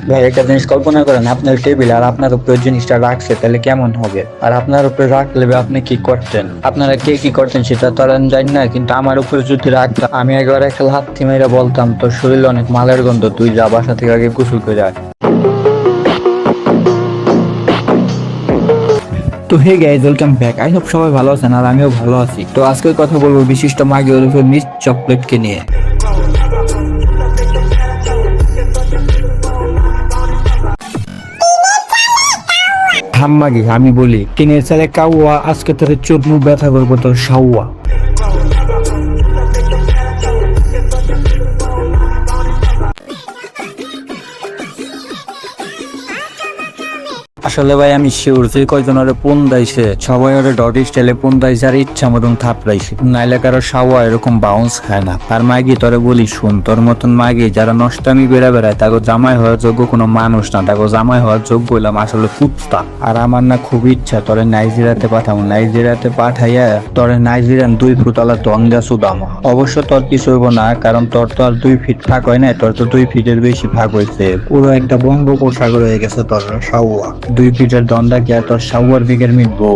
ভাই একটা জিনিস কল্পনা করেন, আপনার টেবিল আর আপনার উপরে জিনিসটা রাখছে, তাহলে কেমন হবে? আর আপনার উপরে রাখলে আপনি কি করতেন? আপনারা কে কি করতেন সেটা তো আর আমি জানি না, কিন্তু আমার উপরে যদি রাখতাম, আমি একবার একটা লাথি মেরে বলতাম তোর শরীরে অনেক মালের গন্ধ, তুই যা বাসা থেকে আগে গোসল করে আয়। তো hey guys, welcome back. I hope সবাই ভালো আছেন আর আমিও ভালো আছি। তো আজকে কথা বলবো বিশিষ্ট মাগি ওরফে মিস চকলেটকে নিয়ে। হাম্মাগি আমি বলি টিনের ছেলে কাউয়া, আজকে তোর চোখ মুখ ব্যথা করবো তোর সাউয়া। আসলে ভাই আমি শিওর যে কয়জন ওরে ফোন দাইছে সবাই ওরে ডট স্টাইলে ফোন দাইছে আর ইচ্ছা মতন থাপড়াইছে, নাইলে কারো সাওয়া এরকম বাউন্স খায় না। আর মাগি তোরে বলি শুন, তোর মতন মাগি যারা নষ্টামি বেড়া বেড়ায় তাকে জামাই হওয়ার যোগ্য কোনো মানুষ না, তাকে জামাই হওয়ার যোগ্য হইলাম আসলে কুত্তা। আর আমার না খুব ইচ্ছা তোরে নাইজেরিয়াতে পাঠাবো, নাইজেরিয়াতে পাঠাইয়া তোরে নাইজেরিয়ান 2 ফুটওয়ালা দঙ্গা সুদামা। অবশ্য তোর কিছু হইব না, কারণ তোর তো আর 2 ফিট ফাঁক হয় না, তোর তো 2 ফিটের বেশি ফাঁক হয়েছে। পুরো একটা বঙ্গোপসাগর হয়ে গেছে তোর সাওয়া। 2 ফিটের দন্ডা কি আর তোর সাওয়ার বিঘের মিটবো?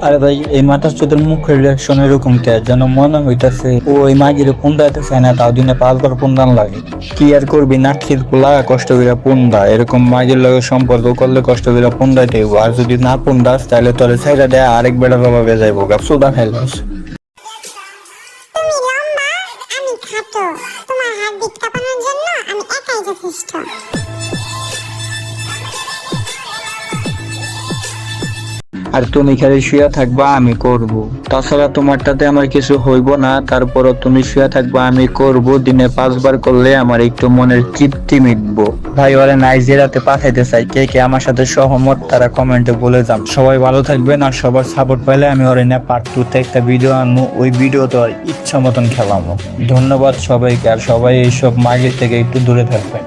আরে ভাই এই মাথার চোদের মুখের রিয়াকশন এরকম কে, যেন মনে হইতাছে ও ওই মাগির ফোন দিতে চায় না, তাও দিনে 5 বার ফোন দান লাগে। কি আর করবি, নাটকির পোলা কষ্ট করে ফোন দা, এরকম মাগির লগে সম্পর্ক করলে কষ্ট করে ফোন দাইতে হইব। আর যদি না ফোন দাস তাহলে তোর সাইডা দেয়া আরেক বেড়া বাবা বেজাইব গা, সুদা খাইলাস। তুমি লম্বা, আমি খাটো, তোমার হার্টবিট কাঁপানোর জন্য আমি একাই যথেষ্ট। আর তুমি খালি শুয়ে থাকবা, আমি করব। তাছাড়া তোমারটাতে আমার কিছু হইব না, তারপরও তুমি শুয়ে থাকবা, আমি করব। দিনে 5 বার করলে আমার একটু মনের তৃপ্তি মিটবো। ভাই ওরা নাইজেরিয়াতে পাঠাইতে চাই, কে কে আমার সাথে সহমত তারা কমেন্টে বলে যান। সবাই ভালো থাকবেন আর সবার সাপোর্ট পাইলে আমি ওরা নিয়ে পার্ট 2 তে একটা ভিডিও আনবো, ওই ভিডিও তো আর ইচ্ছা মতন খেলামো। ধন্যবাদ সবাইকে, আর সবাই এইসব মাগির থেকে একটু দূরে থাকবেন।